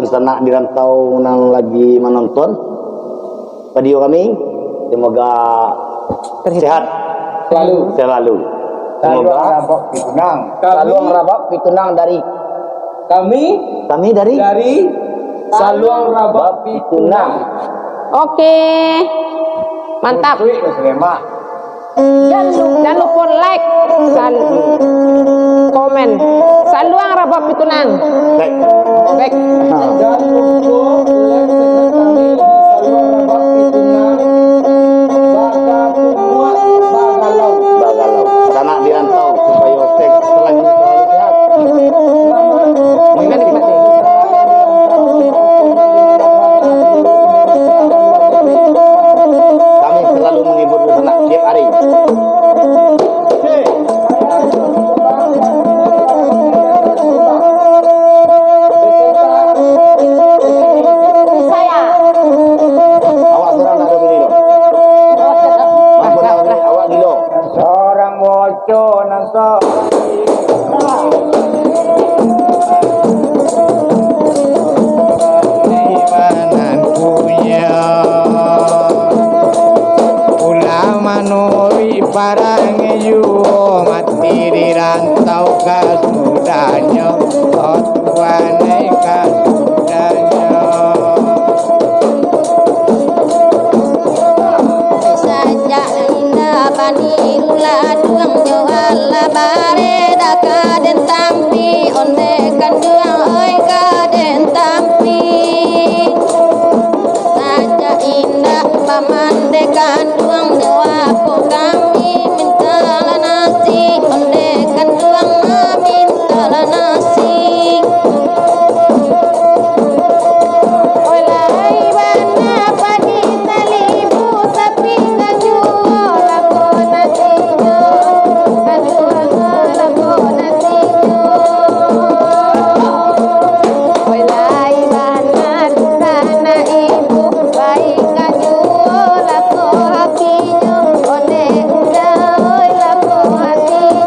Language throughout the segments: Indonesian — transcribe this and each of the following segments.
di sana di rantau yang lagi menonton video kami, semoga sehat selalu. Semoga Saluang Rabak Pitunang dari kami dari Saluang Rabak Pitunang. Oke, mantap. Jangan lupa like dan komen. Saluang Rabak Pitunang. Baik. Jangan lupa like kami di Saluang Rabak Pitunang. Bagalau. Sana di rantau supaya selanjutnya selalu sehat. Menikmati. Kami selalu menghibur di sana tiap hari. Awak seorang nak dulu dulu. Awak dulu. Seorang bocor nasa. Ibanan punya ulama nuri parang yuo mati di rantau kasudanya otuanai kasudanya Sajak indah bani ulah duang jual labare daka den tampi onde kan duang oi ka den tampi sajak indah paman dekan duang jawa po kami minta la nasi onde kan duang minta la nasi oi lai bana padi talibu sapi kajuo lago nasiyo kajuo lago nasiyo oi lai bana dukana ibu baik kajuo lago hakiyo onde udah oi lago hatiyo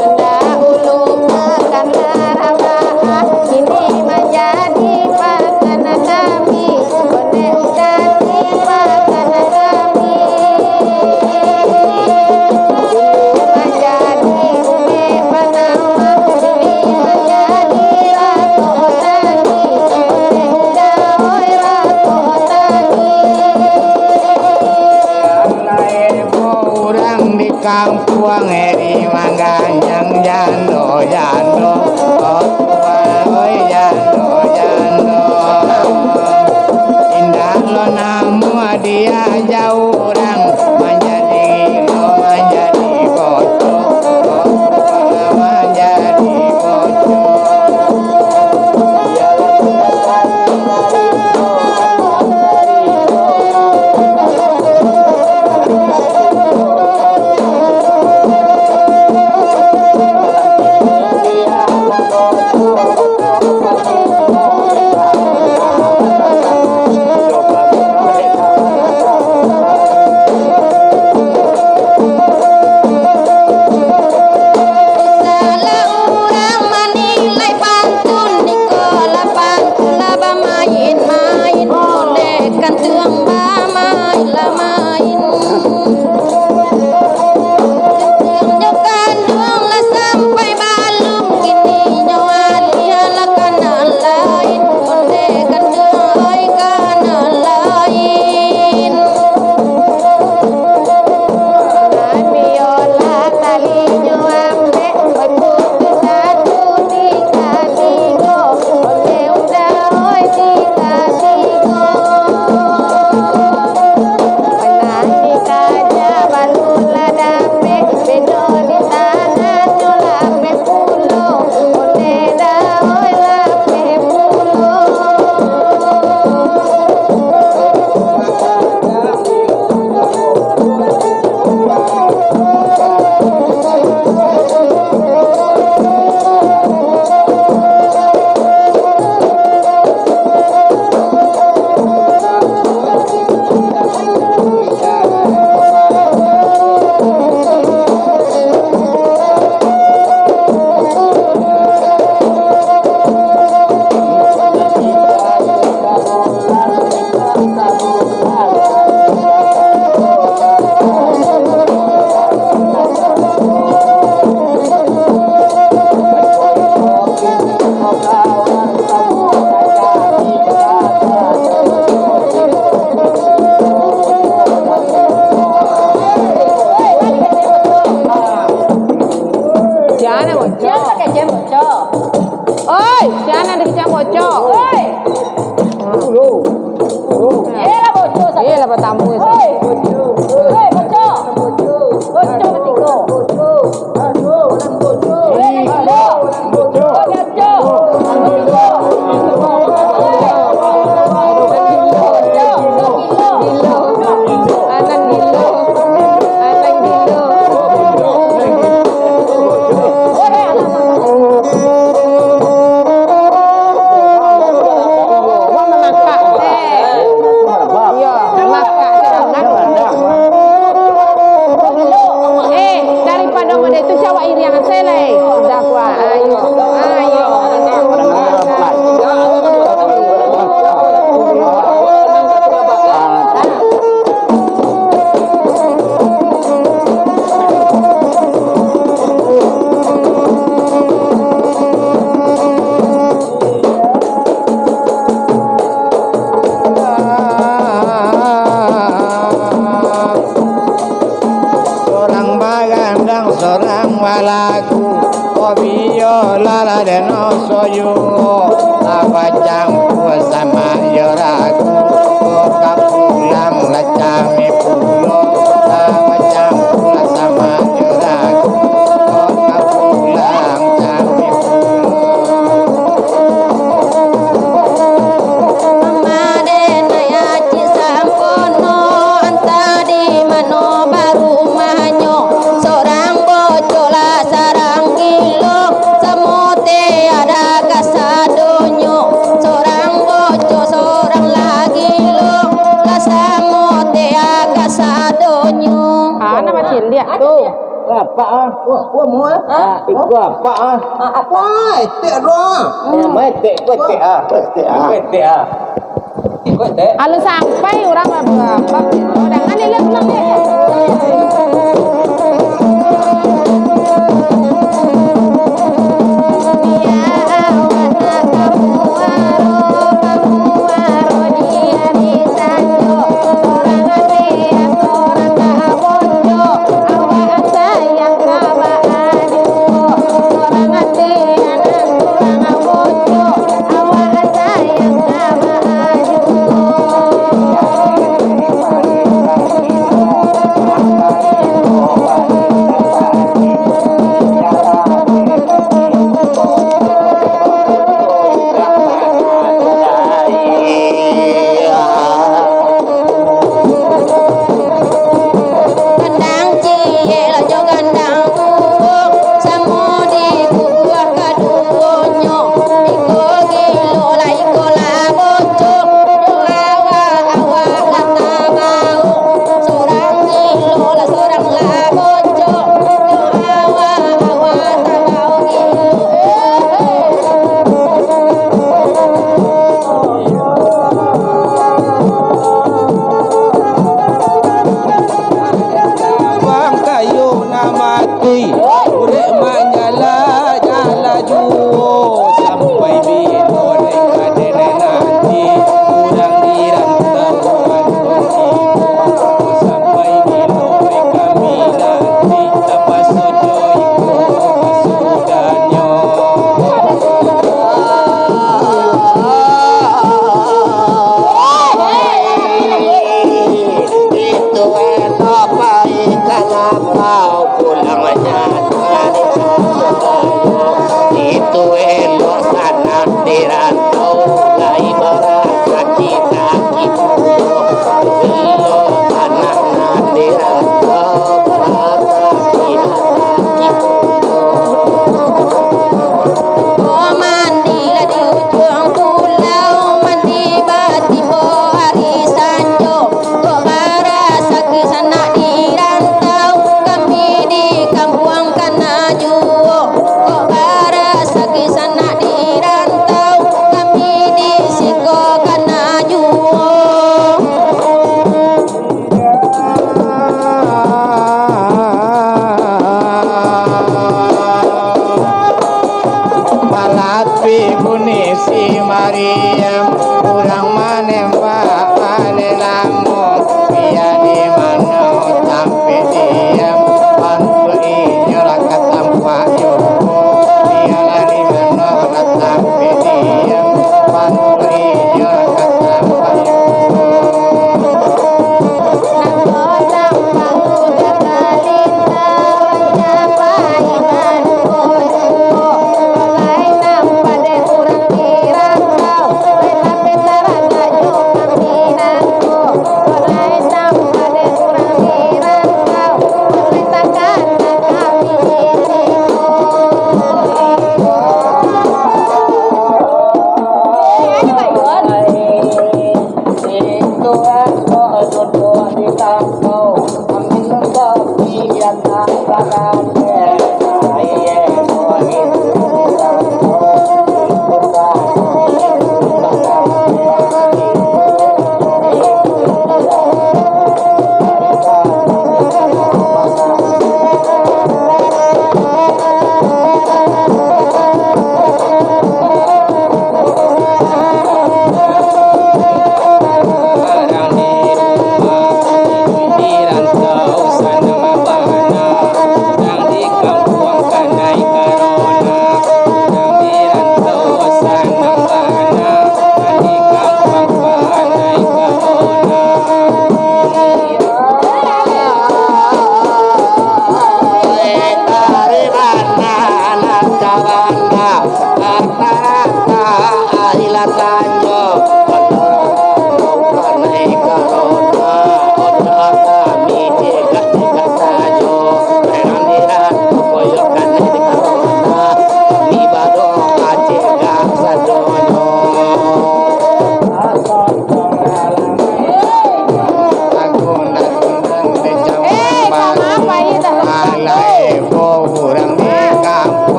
Tenda ulu makan rawa ini menjadi makanan kami onde jadi makanan kami menjadi ume panama ini menjadi rako tani onde oi rako tani orang di kampung eri mangganyang jando jando oi jando jando indah lo namu dia jauh orang menjadi bocor menjadi bocor Daripada mana itu Jawa iri yang selai. Sudah kuat. Ayo. Ayo. Seorang bagandang seorang walaku Obiola ladeno soyu Lapa campur sama yoraku Kapulang lacami pulo Lapa campur sama yoraku Kapulang cami pulo Madena ya cisampono anta di mano baru manyo seorang bocola sarang gilo samote ada kasadonyo seorang boco seorang lagi lo kasamote aga sadonyo Ana macam dia tu. Apa ah? Wah mu ah. Itu apa ah? Apa? Tek roh. Mai tek ko tek ah. Tek ah. Tek ah. Ko tek. Kalau sampai orang berapa? Orang ada lihat pulang dia.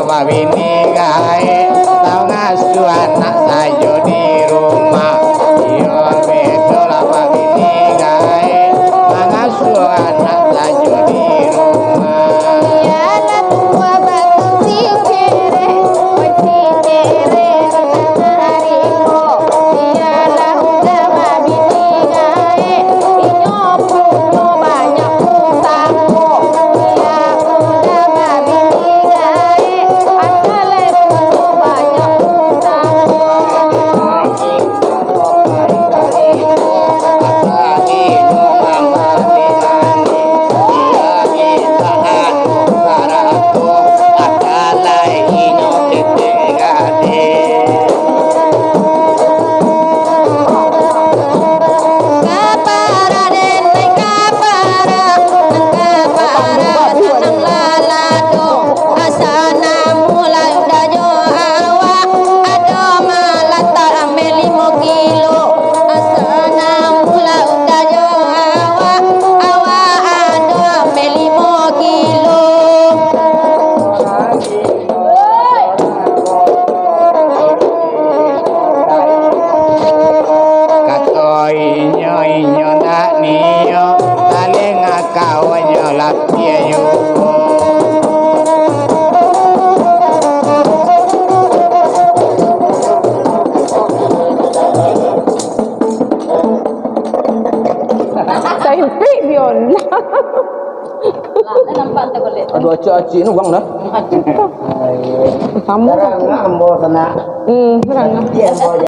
Wawini gae tau ngasuh anak sayo di rumah. Yo bedo lah wawini gae ngasuh anak sayo di rumah. Iyalah tua batu si kere, si kere harimau. Iyalah udah wawini gae, inyo punya banyak utangmu. Iya udah wawini gae, asale punya banyak utangmu. Kapara den nai kapara, tanang lalado. Asana mulai udah jo awa, ado malatar ame 5 kilo. Asana mulai udah jo awa, awa ado ame 5 kilo. Kato inyo nak niyo tale ngakau nyo lapie yo. Nampak tak boleh. Aduh acik-acik ni orang dah. Kamu. Sekarang ambo sana. Serang. Dia ambo